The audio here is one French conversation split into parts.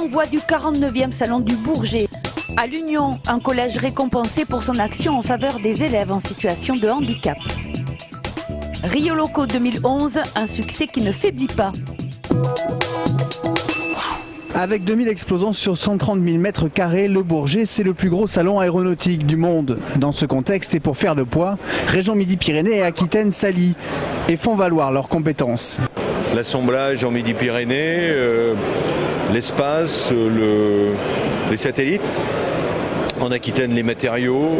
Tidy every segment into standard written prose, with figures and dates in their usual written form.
l'envoi du 49e salon du Bourget. À l'Union, un collège récompensé pour son action en faveur des élèves en situation de handicap. Rio Loco 2011, un succès qui ne faiblit pas. Avec 2000 exposants sur 130 000 mètres carrés, le Bourget, c'est le plus gros salon aéronautique du monde. Dans ce contexte et pour faire le poids, région Midi-Pyrénées et Aquitaine s'allient et font valoir leurs compétences. L'assemblage en Midi-Pyrénées, l'espace, les satellites. En Aquitaine, les matériaux,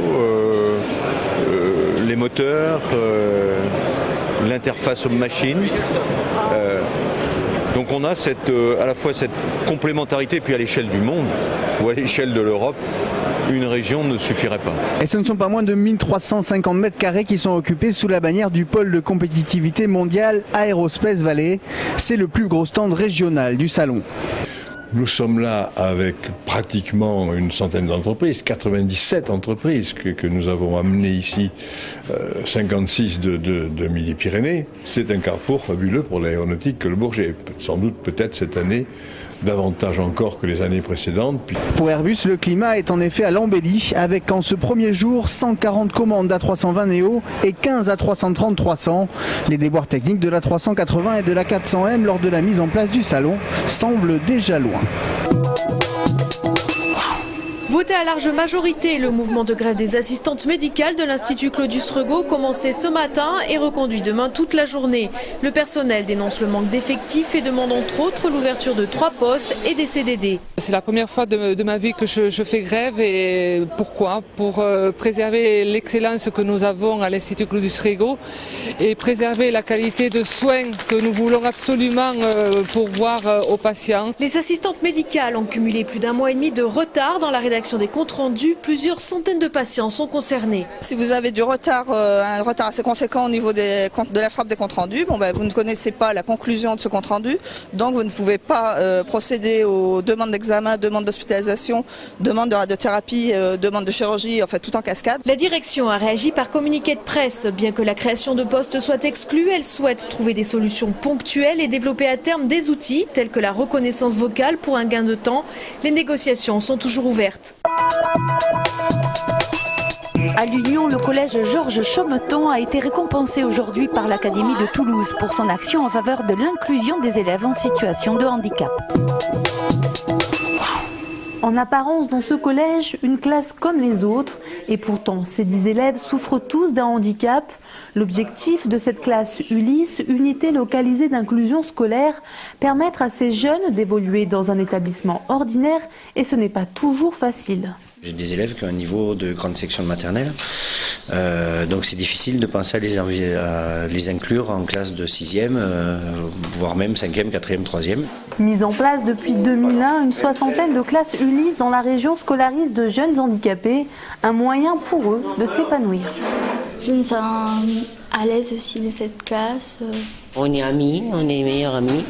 les moteurs, l'interface homme-machine. Donc on a à la fois cette complémentarité, puis à l'échelle du monde, ou à l'échelle de l'Europe, une région ne suffirait pas. Et ce ne sont pas moins de 1350 mètres carrés qui sont occupés sous la bannière du pôle de compétitivité mondiale Aerospace Valley. C'est le plus gros stand régional du salon. Nous sommes là avec pratiquement une centaine d'entreprises, 97 entreprises que nous avons amenées ici, 56 de Midi-Pyrénées. C'est un carrefour fabuleux pour l'aéronautique que le Bourget. Sans doute peut-être cette année, davantage encore que les années précédentes. Pour Airbus, le climat est en effet à l'embellie, avec en ce premier jour 140 commandes d'A320 Neo et 15 A330-300. Les déboires techniques de l'A380 et de la 400M lors de la mise en place du salon semblent déjà loin. Voté à large majorité, le mouvement de grève des assistantes médicales de l'Institut Claudius Regaud commençait ce matin et reconduit demain toute la journée. Le personnel dénonce le manque d'effectifs et demande entre autres l'ouverture de 3 postes et des CDD. C'est la première fois de ma vie que je fais grève et pourquoi ? Pour préserver l'excellence que nous avons à l'Institut Claudius Regaud et préserver la qualité de soins que nous voulons absolument pourvoir aux patients. Les assistantes médicales ont cumulé plus d'1 mois et demi de retard dans la rédaction des comptes rendus. Plusieurs centaines de patients sont concernés. Si vous avez du retard, un retard assez conséquent au niveau de la frappe des comptes rendus, vous ne connaissez pas la conclusion de ce compte rendu, donc vous ne pouvez pas procéder aux demandes d'examen, demandes d'hospitalisation, demandes de radiothérapie, demandes de chirurgie, enfin tout en cascade. La direction a réagi par communiqué de presse. Bien que la création de postes soit exclue, elle souhaite trouver des solutions ponctuelles et développer à terme des outils tels que la reconnaissance vocale pour un gain de temps. Les négociations sont toujours ouvertes. À l'Union, le collège Georges Chaumeton a été récompensé aujourd'hui par l'Académie de Toulouse pour son action en faveur de l'inclusion des élèves en situation de handicap. En apparence, dans ce collège, une classe comme les autres, et pourtant ces 10 élèves souffrent tous d'un handicap. L'objectif de cette classe Ulysse, unité localisée d'inclusion scolaire, permettre à ces jeunes d'évoluer dans un établissement ordinaire, et ce n'est pas toujours facile. J'ai des élèves qui ont un niveau de grande section de maternelle, donc c'est difficile de penser à les inclure en classe de 6e, voire même 5e, 4e, 3e. Mise en place depuis 2001, une soixantaine de classes Ulysse dans la région scolarise de jeunes handicapés, un moyen pour eux de s'épanouir. Je me sens à l'aise aussi de cette classe. On est amis, on est meilleurs amis,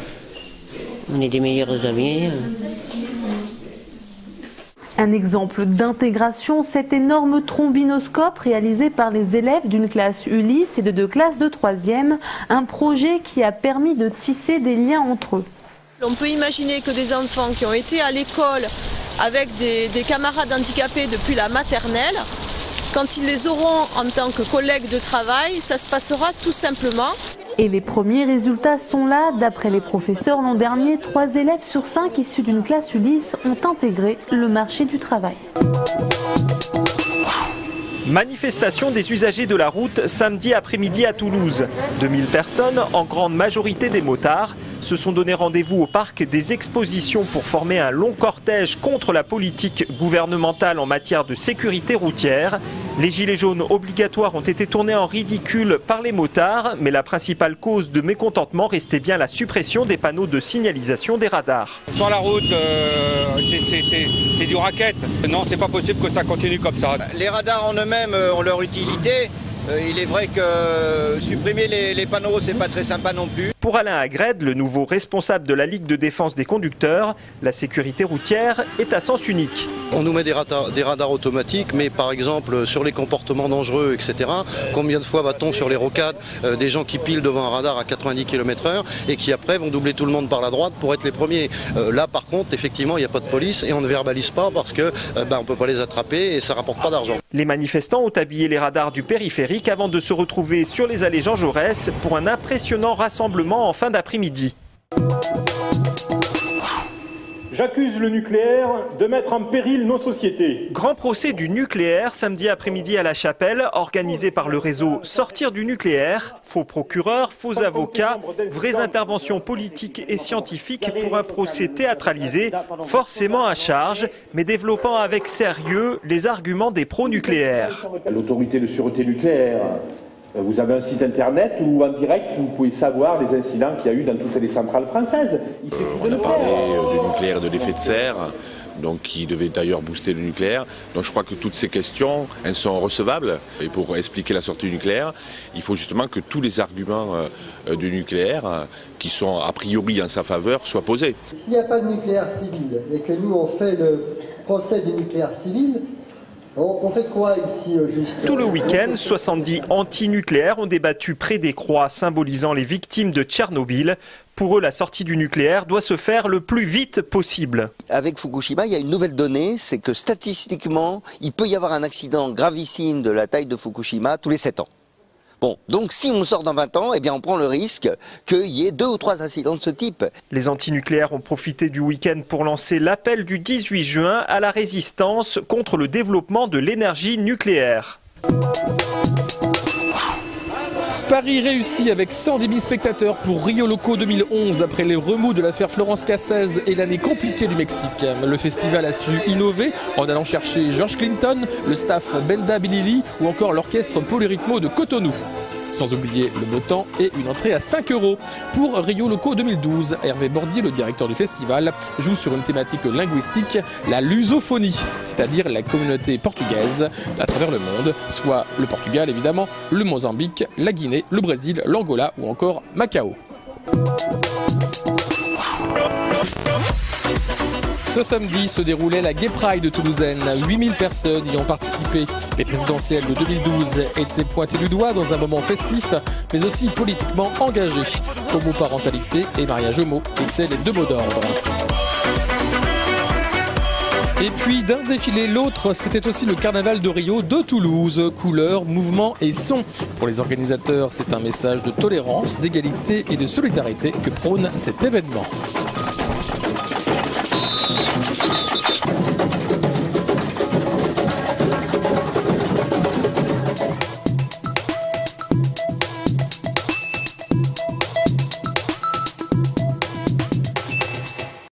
on est des meilleurs amis. Un exemple d'intégration, cet énorme trombinoscope réalisé par les élèves d'une classe Ulysse et de 2 classes de 3e, un projet qui a permis de tisser des liens entre eux. On peut imaginer que des enfants qui ont été à l'école avec des camarades handicapés depuis la maternelle, quand ils les auront en tant que collègues de travail, ça se passera tout simplement. Et les premiers résultats sont là. D'après les professeurs, l'an dernier, 3 élèves sur 5 issus d'une classe Ulysse ont intégré le marché du travail. Manifestation des usagers de la route samedi après-midi à Toulouse. 2000 personnes, en grande majorité des motards, se sont donné rendez-vous au parc des expositions pour former un long cortège contre la politique gouvernementale en matière de sécurité routière. Les gilets jaunes obligatoires ont été tournés en ridicule par les motards, mais la principale cause de mécontentement restait bien la suppression des panneaux de signalisation des radars. Sur la route, c'est du racket. Non, c'est pas possible que ça continue comme ça. Les radars en eux-mêmes ont leur utilité. Il est vrai que supprimer les panneaux, c'est pas très sympa non plus. Pour Alain Agrède, le nouveau responsable de la Ligue de défense des conducteurs, la sécurité routière est à sens unique. On nous met des radars automatiques, mais par exemple sur les comportements dangereux, etc. Combien de fois va-t-on sur les rocades des gens qui pilent devant un radar à 90 km/h et qui après vont doubler tout le monde par la droite pour être les premiers. Là par contre, effectivement, il n'y a pas de police et on ne verbalise pas parce que on ne peut pas les attraper et ça ne rapporte pas d'argent. Les manifestants ont habillé les radars du périphérique avant de se retrouver sur les allées Jean Jaurès pour un impressionnant rassemblement en fin d'après-midi. J'accuse le nucléaire de mettre en péril nos sociétés. Grand procès du nucléaire samedi après-midi à La Chapelle, organisé par le réseau Sortir du nucléaire. Faux procureurs, faux avocats, vraies interventions politiques et scientifiques pour un procès théâtralisé, forcément à charge, mais développant avec sérieux les arguments des pro-nucléaires. L'autorité de sûreté nucléaire. Vous avez un site internet où en direct vous pouvez savoir les incidents qu'il y a eu dans toutes les centrales françaises. On a parlé du nucléaire et de l'effet de serre, donc qui devait d'ailleurs booster le nucléaire. Donc je crois que toutes ces questions, elles sont recevables. Et pour expliquer la sortie du nucléaire, il faut justement que tous les arguments du nucléaire, qui sont a priori en sa faveur, soient posés. S'il n'y a pas de nucléaire civil et que nous on fait le procès du nucléaire civil, on fait quoi ici juste? Tout le week-end, 70 anti-nucléaires ont débattu près des croix symbolisant les victimes de Tchernobyl. Pour eux, la sortie du nucléaire doit se faire le plus vite possible. Avec Fukushima, il y a une nouvelle donnée, c'est que statistiquement, il peut y avoir un accident gravissime de la taille de Fukushima tous les 7 ans. Bon, donc si on sort dans 20 ans, eh bien on prend le risque qu'il y ait 2 ou 3 incidents de ce type. Les antinucléaires ont profité du week-end pour lancer l'appel du 18 juin à la résistance contre le développement de l'énergie nucléaire. Paris réussi avec 110 000 spectateurs pour Rio Loco 2011 après les remous de l'affaire Florence Cassez et l'année compliquée du Mexique. Le festival a su innover en allant chercher George Clinton, le staff Benda Bilili ou encore l'orchestre Polyrythmo de Cotonou. Sans oublier le beau temps et une entrée à 5 €. Pour Rio Loco 2012, Hervé Bordier, le directeur du festival, joue sur une thématique linguistique, la lusophonie, c'est-à-dire la communauté portugaise à travers le monde, soit le Portugal évidemment, le Mozambique, la Guinée, le Brésil, l'Angola ou encore Macao. Ce samedi se déroulait la Gay Pride toulousaine. 8000 personnes y ont participé. Les présidentielles de 2012 étaient pointées du doigt dans un moment festif, mais aussi politiquement engagé. Homoparentalité et mariage homo étaient les 2 mots d'ordre. Et puis d'un défilé l'autre, c'était aussi le carnaval de Rio de Toulouse. Couleurs, mouvements et sons. Pour les organisateurs, c'est un message de tolérance, d'égalité et de solidarité que prône cet événement.